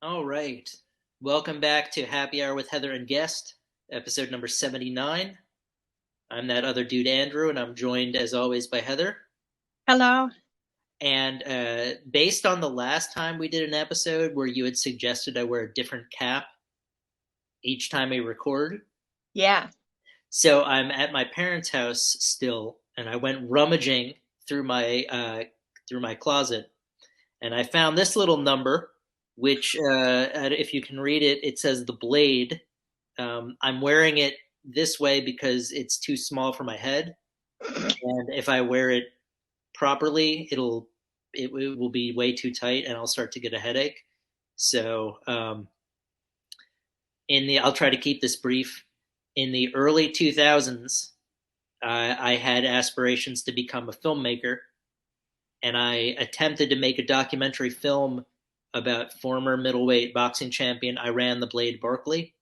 All right. Welcome back to Happy Hour with Heather and Guest, episode number 79. I'm that other dude, Andrew, and I'm joined, as always, by Heather. Hello. And based on the last time we did an episode where you had suggested I wear a different cap each time we record, Yeah. so I'm at my parents' house still, and I went rummaging through my closet, and I found this little number, which, if you can read it, it says the blade. I'm wearing it this way because it's too small for my head, and if I wear it properly, it will be way too tight, and I'll start to get a headache. So, I'll try to keep this brief. In the early 2000s, I had aspirations to become a filmmaker, and I attempted to make a documentary film about former middleweight boxing champion Iran the Blade Barkley.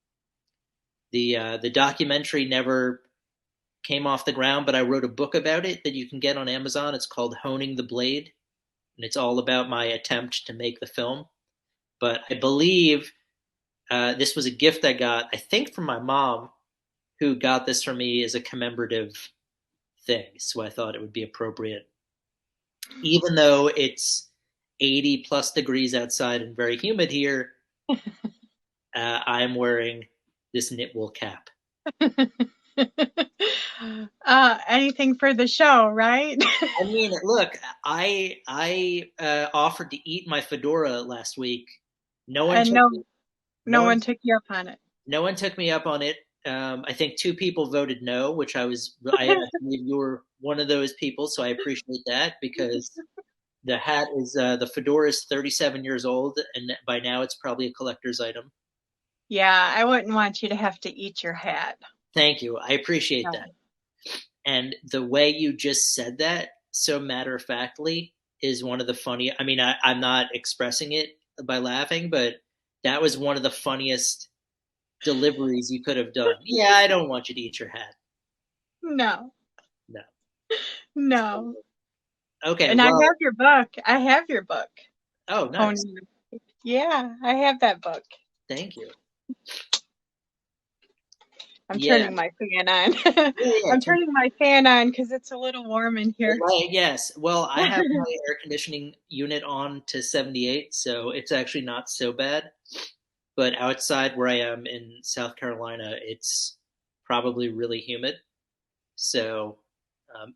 The documentary never came off the ground, but I wrote a book about it that you can get on Amazon. It's called Honing the Blade, and it's all about my attempt to make the film. But I believe this was a gift I got, I think, from my mom, who got this for me as a commemorative thing. So I thought it would be appropriate, even though it's 80 plus degrees outside and very humid here. I'm wearing this knit wool cap. Anything for the show, right? I mean, look, I offered to eat my fedora last week. No one And took no, no no one one took you up on it. no one took me up on it. I think two people voted no, which I believe you were one of those people, so I appreciate that because the fedora is 37 years old, and by now it's probably a collector's item. Yeah, I wouldn't want you to have to eat your hat. Thank you, I appreciate No. that. And the way you just said that so matter of factly is one of the funny. I mean, I'm not expressing it by laughing, but that was one of the funniest deliveries you could have done. Yeah, I don't want you to eat your hat. No, No. no. Okay, And I well, have your book. I have your book. oh, Oh, nice. yeah, I have that book. Thank you. I'm Yeah, turning my fan on. yeah. I'm turning my fan on because it's a little warm in here. Right, yes. Well, I have my air conditioning unit on to 78, so it's actually not so bad. But outside where I am in South Carolina, it's probably really humid. So,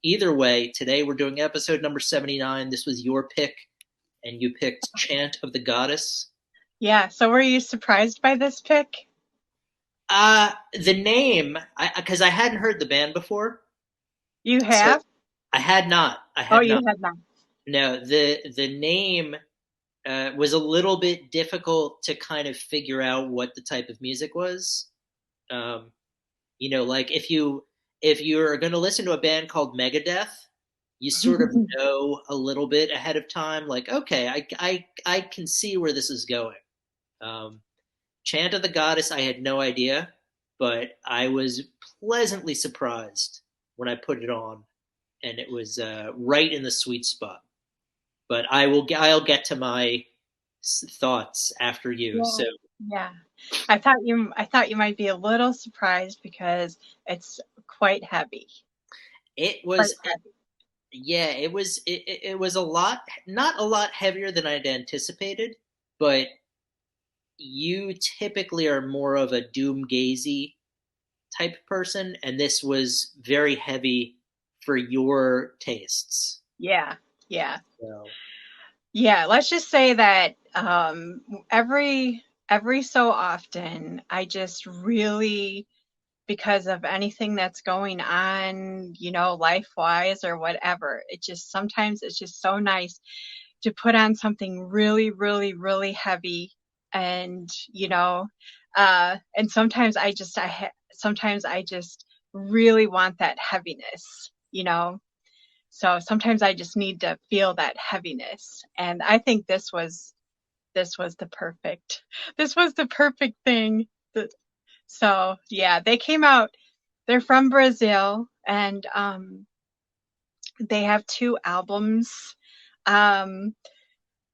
either way, today we're doing episode number 79. This was your pick, and you picked Chant of the Goddess. Yeah, so were you surprised by this pick? The name, because I hadn't heard the band before, You so have? I had not. I Oh, had you not. had not. No, the name was a little bit difficult to kind of figure out what the type of music was. Um, like if you're going to listen to a band called Megadeth, you sort of know a little bit ahead of time. Like, okay, I can see where this is going. Um, Chant of the Goddess, I had no idea, but I was pleasantly surprised when I put it on, and it was right in the sweet spot. But I'll get to my thoughts after you. Yeah. So Yeah. I thought you might be a little surprised because it's quite heavy. it Quite was, heavy. yeah, it was a lot, not a lot heavier than I'd anticipated, but you typically are more of a doom gazy type person, and this was very heavy for your tastes. Yeah. Yeah. So Yeah. Let's just say that every so often I just really, because of anything that's going on, life wise or whatever, it just sometimes it's just so nice to put on something really, really, really heavy. And, and sometimes I just really want that heaviness. So sometimes I just need to feel that heaviness. And I think this was the perfect thing. So yeah, they came out, they're from Brazil, and they have two albums. Um,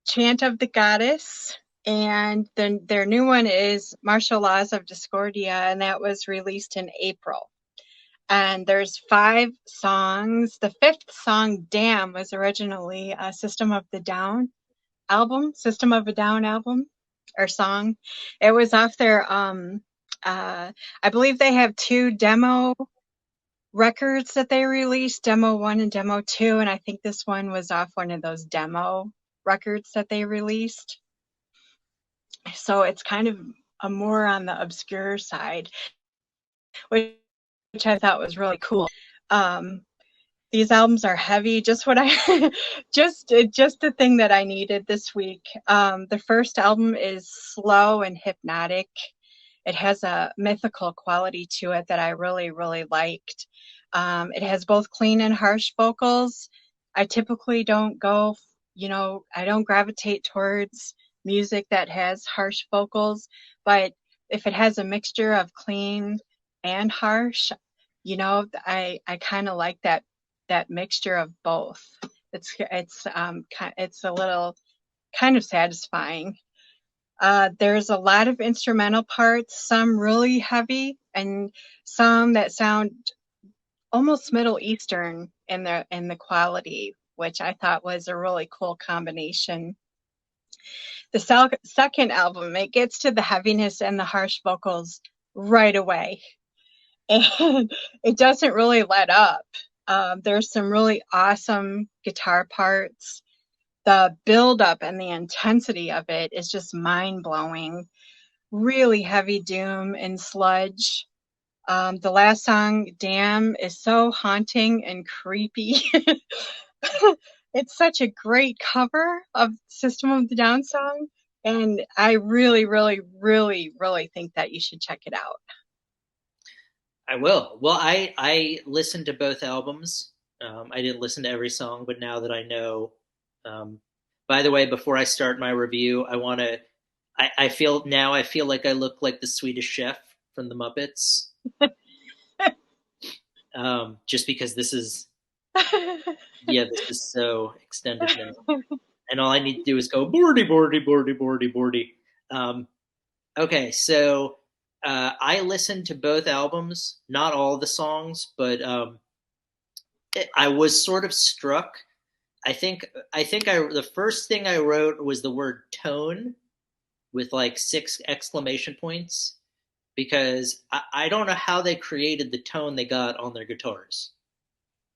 Chant of the Goddess And then their new one is Martial Laws of Discordia, and that was released in April. And there's 5 songs. The fifth song, Damn, was originally a System of a Down album or song. It was off their I believe they have 2 demo records that they released, demo 1 and demo 2, and I think this one was off one of those demo records that they released. So it's kind of a more on the obscure side, which I thought was really cool. These albums are heavy, just what I just the thing that I needed this week. The first album is slow and hypnotic. It has a mythical quality to it that I really, really liked. It has both clean and harsh vocals. I typically don't go, I don't gravitate towards music that has harsh vocals, but if it has a mixture of clean and harsh, I kind of like that mixture of both. It's a little kind of satisfying. There's a lot of instrumental parts, some really heavy and some that sound almost Middle Eastern in the quality, which I thought was a really cool combination. The second album, it gets to the heaviness and the harsh vocals right away, and it doesn't really let up. There's some really awesome guitar parts. The build-up and the intensity of it is just mind-blowing. Really heavy doom and sludge. The last song, Damn, is so haunting and creepy. It's such a great cover of System of the Down song, and I really, really, really, really think that you should check it out. I will. Well, I listened to both albums. I didn't listen to every song, but now that I know, um, by the way, before I start my review, I want to. I feel like I look like the Swedish Chef from the Muppets, just because this is so extended now, and all I need to do is go boardy boardy boardy boardy boardy. Okay, so I listened to both albums, not all the songs, but I was sort of struck. I think the first thing I wrote was the word tone with like 6 exclamation points, because I don't know how they created the tone they got on their guitars.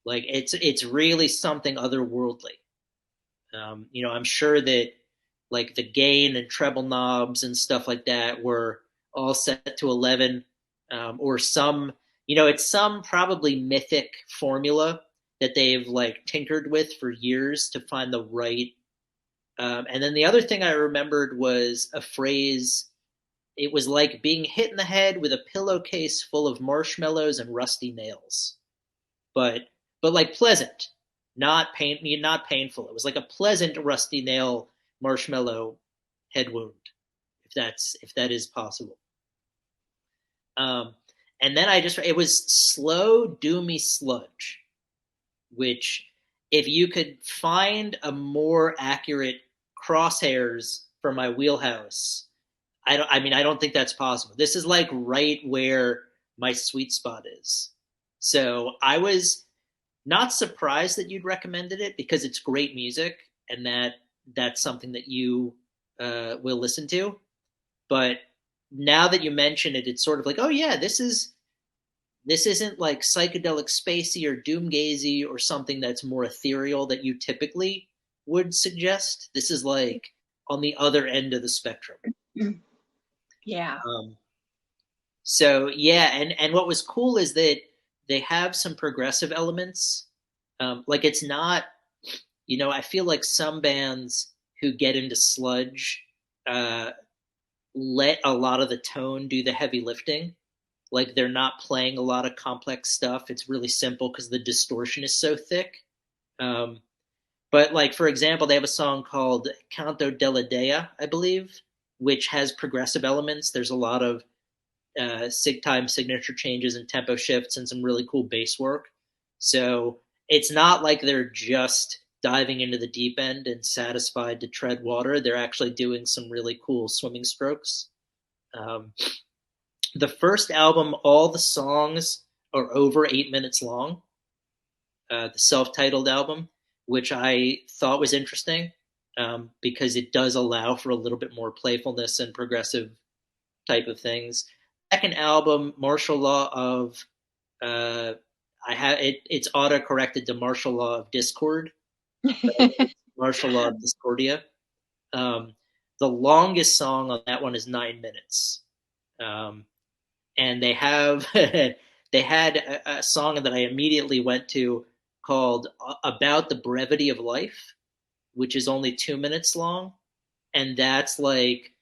Like it's really something otherworldly. I'm sure that like the gain and treble knobs and stuff like that were all set to 11, or some, it's some probably mythic formula that they've like tinkered with for years to find the right. And then the other thing I remembered was a phrase. It was like being hit in the head with a pillowcase full of marshmallows and rusty nails, but like pleasant, not painful. It was like a pleasant rusty nail marshmallow head wound, if that is possible. Um, and then it was slow, doomy sludge, which if you could find a more accurate crosshairs for my wheelhouse, I don't think that's possible. This is like right where my sweet spot is. So I was not surprised that you'd recommended it, because it's great music, and that's something that you will listen to. But now that you mention it, it's sort of like, oh yeah, this isn't like psychedelic spacey or doomgazy or something that's more ethereal that you typically would suggest. This is like on the other end of the spectrum. Yeah. So yeah, and what was cool is that they have some progressive elements. Like it's not, I feel like some bands who get into sludge let a lot of the tone do the heavy lifting. Like they're not playing a lot of complex stuff. It's really simple because the distortion is so thick. But like, for example, they have a song called Canto della Dea, I believe, which has progressive elements. There's a lot of sig time signature changes and tempo shifts and some really cool bass work. So it's not like they're just diving into the deep end and satisfied to tread water, they're actually doing some really cool swimming strokes. Um, the first album, all the songs are over 8 minutes long. The self-titled album, which I thought was interesting because it does allow for a little bit more playfulness and progressive type of things. Second album, Martial Law of uh, I have it's auto corrected to Martial Law of Discord, but I think it's Martial Law of Discordia. Um, the longest song on that one is 9 minutes, um, and they have they had a song that I immediately went to called "About the Brevity of Life," which is only 2 minutes long, and that's like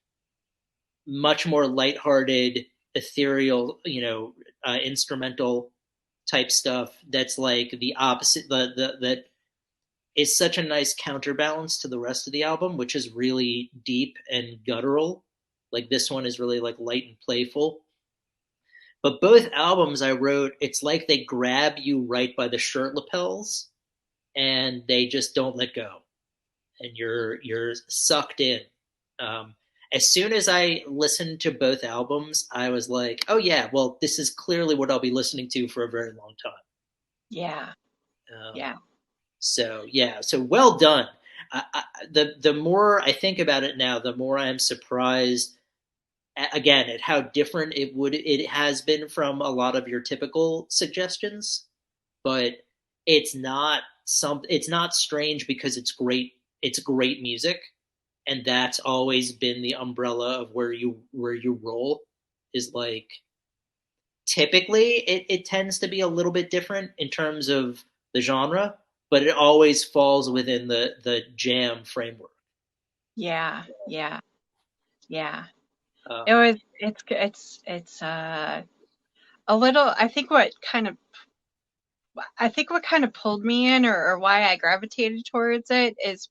much more lighthearted, ethereal, instrumental type stuff. That's like the opposite. That is such a nice counterbalance to the rest of the album, which is really deep and guttural. Like this one is really like light and playful. But both albums I wrote, it's like they grab you right by the shirt lapels and they just don't let go, and you're sucked in. Um, as soon as I listened to both albums, I was like, "Oh yeah, well, this is clearly what I'll be listening to for a very long time." Yeah. Um, Yeah. so yeah, so well done. The more I think about it now, the more I am surprised again at how different it has been from a lot of your typical suggestions. But it's not strange because it's great music, and that's always been the umbrella of where you roll is like typically it tends to be a little bit different in terms of the genre, but it always falls within the jam framework. Yeah. Yeah. Yeah. It um, was it's a little I think what kind of pulled me in, or why I gravitated towards it, is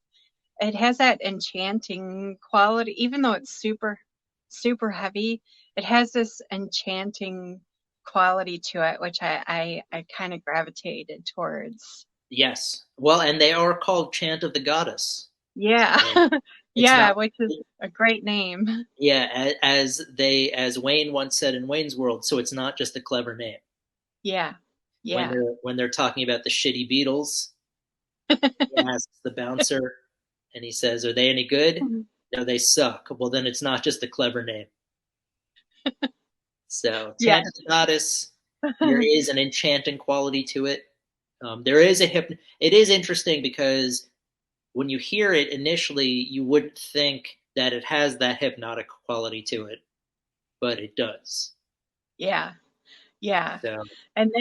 it has that enchanting quality. Even though it's super heavy, it has this enchanting quality to it, which I kind of gravitated towards. yes, well, and they are called Chant of the Goddess. Yeah. So it's Yeah, not. which is a great name. Yeah, as Wayne once said in Wayne's World, so it's not just a clever name. Yeah. When Yeah. they're talking about the shitty Beatles, he asks the bouncer, and he says, "Are they any good?" No, they suck. Well, then it's not just a clever name. So, Yeah. Chant of the Goddess, there is an enchanting quality to it. There is a It is interesting because when you hear it initially, you wouldn't think that it has that hypnotic quality to it, but it does. Yeah. Yeah. So, And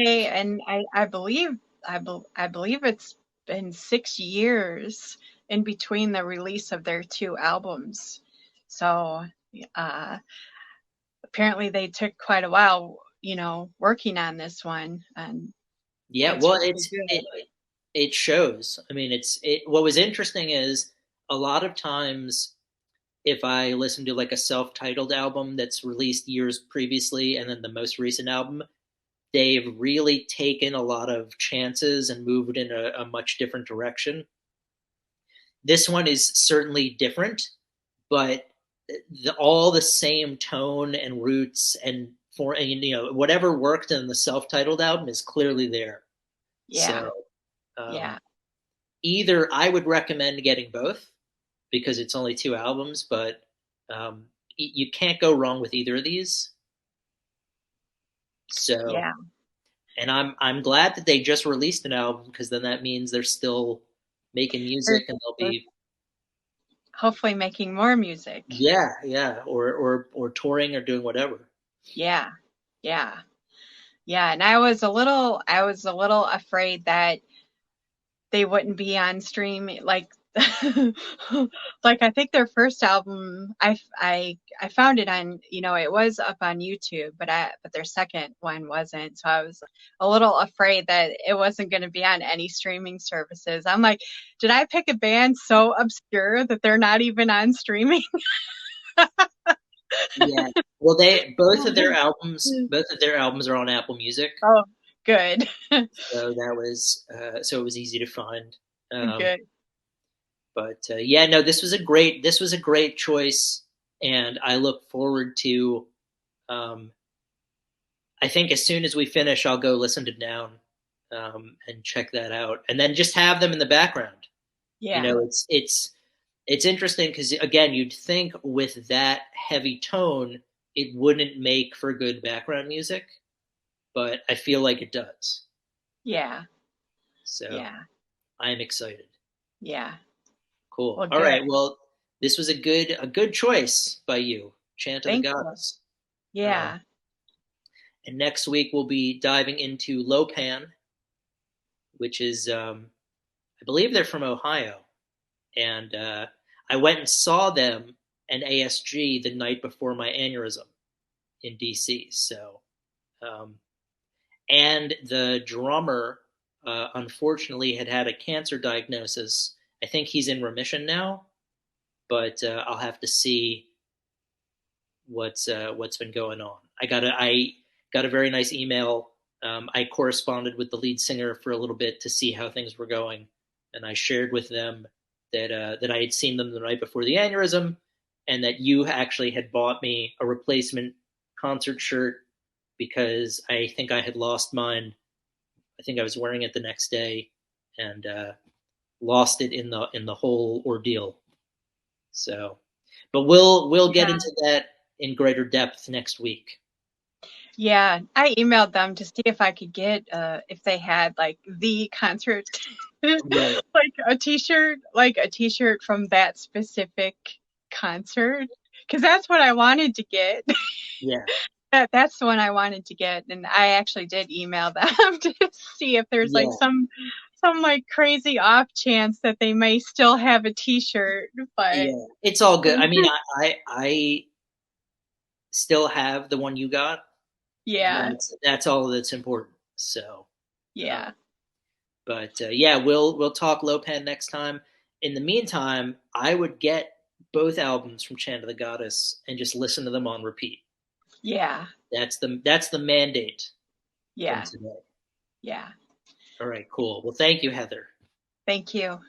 I believe it's been 6 years in between the release of their two albums. So uh, apparently they took quite a while, working on this one, and yeah, it's well, really good. it shows. I mean, what was interesting is a lot of times if I listen to like a self-titled album that's released years previously and then the most recent album, they've really taken a lot of chances and moved in a much different direction. This one is certainly different, but all the same tone and roots and whatever worked in the self-titled album is clearly there. Yeah. So um, Yeah. either I would recommend getting both because it's only two albums, but um, you can't go wrong with either of these. So, Yeah. and I'm glad that they just released an album because then that means they're still making They're, music and they'll they're be hopefully making more music. yeah, or touring or doing whatever. Yeah. Yeah. Yeah. And I was a little afraid that they wouldn't be on streaming, like like I think their first album, I found it on, it was up on YouTube, but their second one wasn't. So I was a little afraid that it wasn't going to be on any streaming services. I'm like, did I pick a band so obscure that they're not even on streaming? Yeah. Well, they both of their albums are on Apple Music, Oh, good. so that was so it was easy to find. Um, Good. But yeah, no, this was a great choice, and I look forward to. Um, I think as soon as we finish, I'll go listen to Down and check that out, and then just have them in the background. You Yeah. know, it's interesting because again, you'd think with that heavy tone, it wouldn't make for good background music, but I feel like it does. Yeah. So Yeah. I'm excited. Yeah. Cool. Well, All right. good. Well, this was a good choice by you, Chant of the Thank you. Goddess. Um, Yeah. and next week we'll be diving into Lopan, which is I believe they're from Ohio, and I went and saw them and ASG the night before my aneurysm in DC. So, um, and the drummer unfortunately had a cancer diagnosis. I think he's in remission now, but I'll have to see what's been going on. I got a very nice email. I corresponded with the lead singer for a little bit to see how things were going, and I shared with them that I had seen them the night before the aneurysm, and that you actually had bought me a replacement concert shirt because I think I had lost mine. I think I was wearing it the next day, and lost it in the whole ordeal. So, but we'll get Yeah. into that in greater depth next week. Yeah. I emailed them to see if I could get if they had like the concert Right. like a t-shirt from that specific concert because that's what I wanted to get. Yeah. That's the one I wanted to get, and I actually did email them to see if there's like Yeah. some like crazy off chance that they may still have a t-shirt, but Yeah. It's all good. I mean, I still have the one you got. yeah. That's all that's important. So, uh, Yeah. but yeah, we'll talk Lopan next time. In the meantime, I would get both albums from Chant of the Goddess and just listen to them on repeat. Yeah. That's the mandate from Yeah. today. Yeah. All right, cool. Well, thank you, Heather. Thank you.